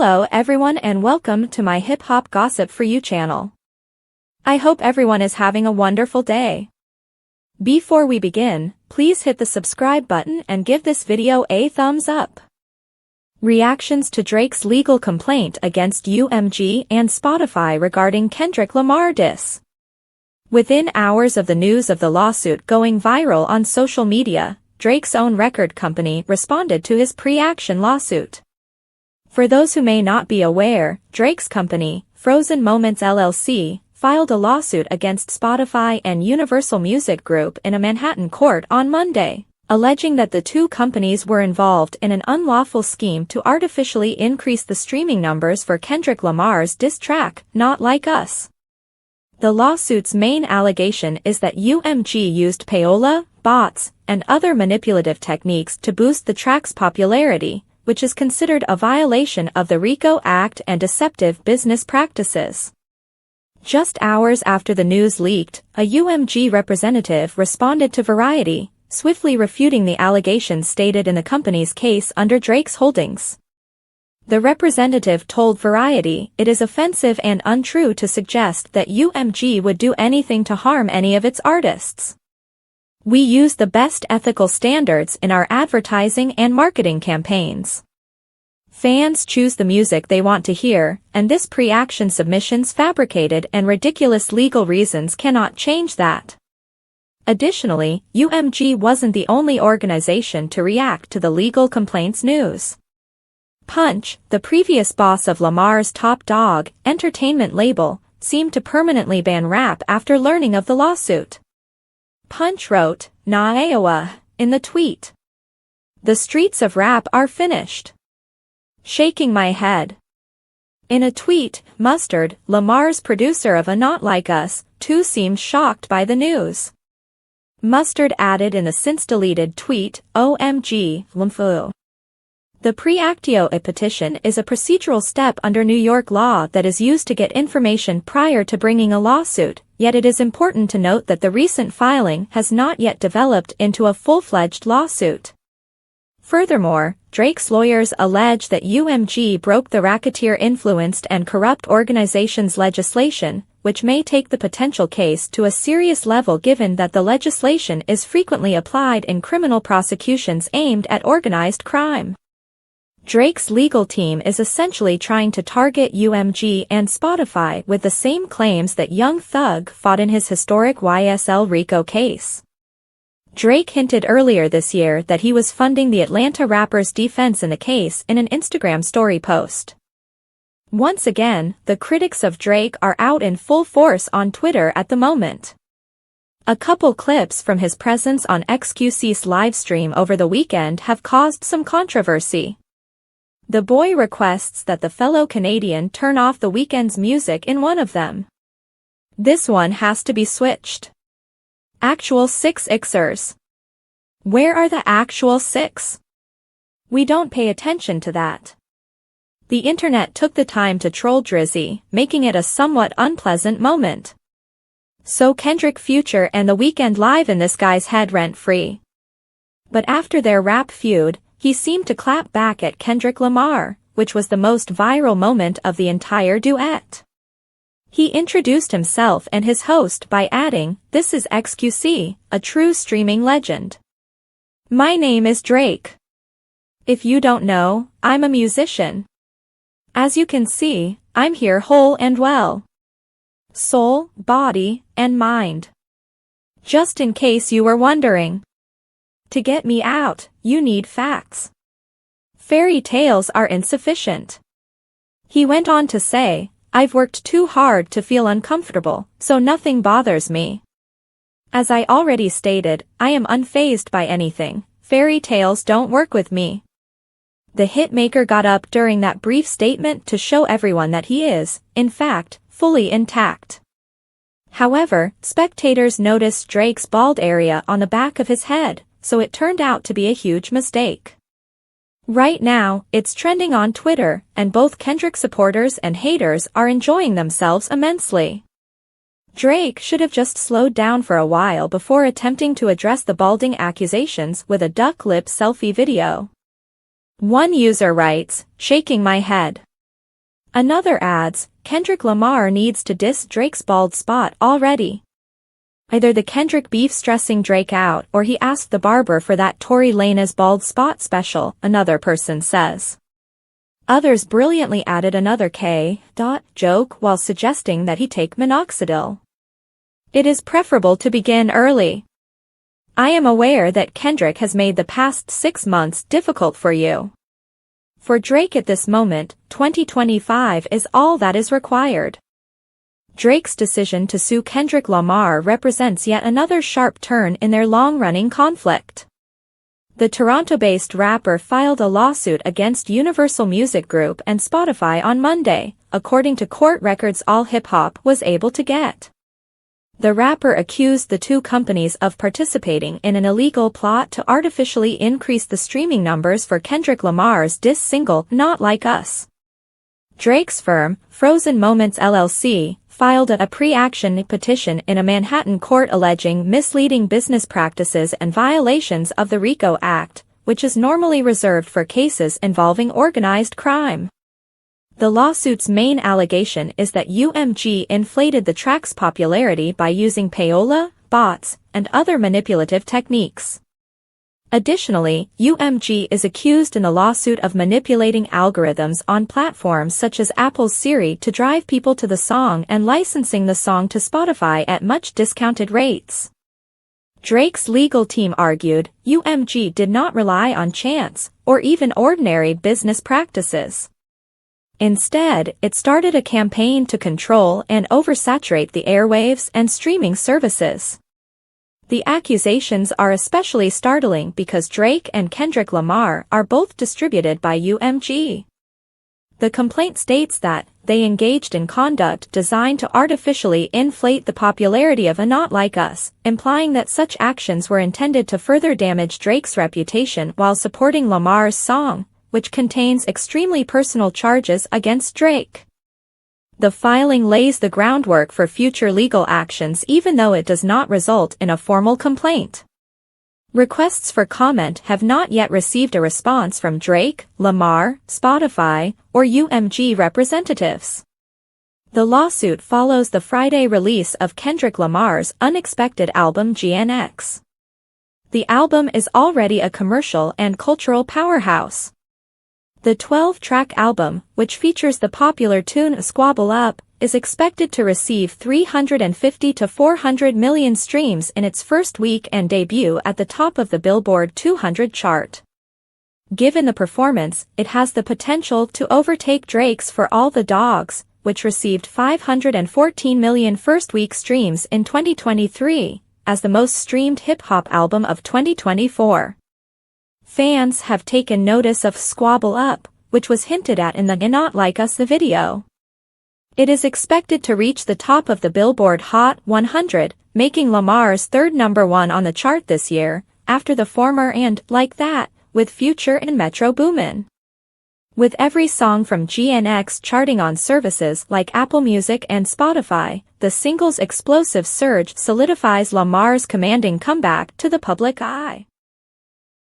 Hello everyone and welcome to my Hip Hop Gossip For You channel. I hope everyone is having a wonderful day. Before we begin, please hit the subscribe button and give this video a thumbs up. Reactions to Drake's legal complaint against UMG and Spotify regarding Kendrick Lamar diss. Within hours of the news of the lawsuit going viral on social media, Drake's own record company responded to his pre-action lawsuit. For those who may not be aware, Drake's company, Frozen Moments LLC, filed a lawsuit against Spotify and Universal Music Group in a Manhattan court on Monday, alleging that the two companies were involved in an unlawful scheme to artificially increase the streaming numbers for Kendrick Lamar's diss track, Not Like Us. The lawsuit's main allegation is that UMG used payola, bots, and other manipulative techniques to boost the track's popularity, which is considered a violation of the RICO Act and deceptive business practices. Just hours after the news leaked, a UMG representative responded to Variety, swiftly refuting the allegations stated in the company's case under Drake's holdings. The representative told Variety it is offensive and untrue to suggest that UMG would do anything to harm any of its artists. We use the best ethical standards in our advertising and marketing campaigns. Fans choose the music they want to hear, and this pre-action submission's fabricated and ridiculous legal reasons cannot change that. Additionally, UMG wasn't the only organization to react to the legal complaints news. Punch, the previous boss of Lamar's Top Dog entertainment label, seemed to permanently ban rap after learning of the lawsuit. Punch wrote, "Nah Iowa," in the tweet. "The streets of rap are finished. Shaking my head." In a tweet, Mustard, Lamar's producer of A Not Like Us, too seemed shocked by the news. Mustard added in the since-deleted tweet, "OMG, Lumfu." The pre-actio petition is a procedural step under New York law that is used to get information prior to bringing a lawsuit, yet it is important to note that the recent filing has not yet developed into a full-fledged lawsuit. Furthermore, Drake's lawyers allege that UMG broke the racketeer-influenced and corrupt organizations legislation, which may take the potential case to a serious level given that the legislation is frequently applied in criminal prosecutions aimed at organized crime. Drake's legal team is essentially trying to target UMG and Spotify with the same claims that Young Thug fought in his historic YSL RICO case. Drake hinted earlier this year that he was funding the Atlanta rapper's defense in the case in an Instagram story post. Once again, the critics of Drake are out in full force on Twitter at the moment. A couple clips from his presence on XQC's livestream over the weekend have caused some controversy. The boy requests that the fellow Canadian turn off the Weeknd's music in one of them. This one has to be switched. Actual 6xers. Where are the actual 6? We don't pay attention to that. The internet took the time to troll Drizzy, making it a somewhat unpleasant moment. So Kendrick Future and The Weeknd live in this guy's head rent-free. But after their rap feud, he seemed to clap back at Kendrick Lamar, which was the most viral moment of the entire duet. He introduced himself and his host by adding, "This is XQC, a true streaming legend. My name is Drake. If you don't know, I'm a musician. As you can see, I'm here whole and well. Soul, body, and mind. Just in case you were wondering. To get me out, you need facts. Fairy tales are insufficient." He went on to say, "I've worked too hard to feel uncomfortable, so nothing bothers me. As I already stated, I am unfazed by anything. Fairy tales don't work with me." The hitmaker got up during that brief statement to show everyone that he is, in fact, fully intact. However, spectators noticed Drake's bald area on the back of his head, so it turned out to be a huge mistake. Right now, it's trending on Twitter, and both Kendrick supporters and haters are enjoying themselves immensely. Drake should have just slowed down for a while before attempting to address the balding accusations with a duck lip selfie video. One user writes, "Shaking my head. Another adds, Kendrick Lamar needs to diss Drake's bald spot already. Either the Kendrick beef stressing Drake out or he asked the barber for that Tory Lanez bald spot special, another person says. Others brilliantly added another joke while suggesting that he take minoxidil. It is preferable to begin early. I am aware that Kendrick has made the past 6 months difficult for you. For Drake at this moment, 2025 is all that is required. Drake's decision to sue Kendrick Lamar represents yet another sharp turn in their long-running conflict. The Toronto-based rapper filed a lawsuit against Universal Music Group and Spotify on Monday, according to court records all HIPHOP was able to get. The rapper accused the two companies of participating in an illegal plot to artificially increase the streaming numbers for Kendrick Lamar's diss single, Not Like Us. Drake's firm, Frozen Moments LLC, filed a pre-action petition in a Manhattan court alleging misleading business practices and violations of the RICO Act, which is normally reserved for cases involving organized crime. The lawsuit's main allegation is that UMG inflated the track's popularity by using payola, bots, and other manipulative techniques. Additionally, UMG is accused in the lawsuit of manipulating algorithms on platforms such as Apple's Siri to drive people to the song and licensing the song to Spotify at much discounted rates. Drake's legal team argued, UMG did not rely on chance, or even ordinary business practices. Instead, it started a campaign to control and oversaturate the airwaves and streaming services. The accusations are especially startling because Drake and Kendrick Lamar are both distributed by UMG. The complaint states that they engaged in conduct designed to artificially inflate the popularity of a Not Like Us, implying that such actions were intended to further damage Drake's reputation while supporting Lamar's song, which contains extremely personal charges against Drake. The filing lays the groundwork for future legal actions even though it does not result in a formal complaint. Requests for comment have not yet received a response from Drake, Lamar, Spotify, or UMG representatives. The lawsuit follows the Friday release of Kendrick Lamar's unexpected album GNX. The album is already a commercial and cultural powerhouse. The 12-track album, which features the popular tune Squabble Up, is expected to receive 350 to 400 million streams in its first week and debut at the top of the Billboard 200 chart. Given the performance, it has the potential to overtake Drake's For All the Dogs, which received 514 million first-week streams in 2023, as the most streamed hip-hop album of 2024. Fans have taken notice of Squabble Up, which was hinted at in the Not Like Us video. It is expected to reach the top of the Billboard Hot 100, making Lamar's third #1 on the chart this year, after the former and Like That, with Future and Metro Boomin. With every song from GNX charting on services like Apple Music and Spotify, the single's explosive surge solidifies Lamar's commanding comeback to the public eye.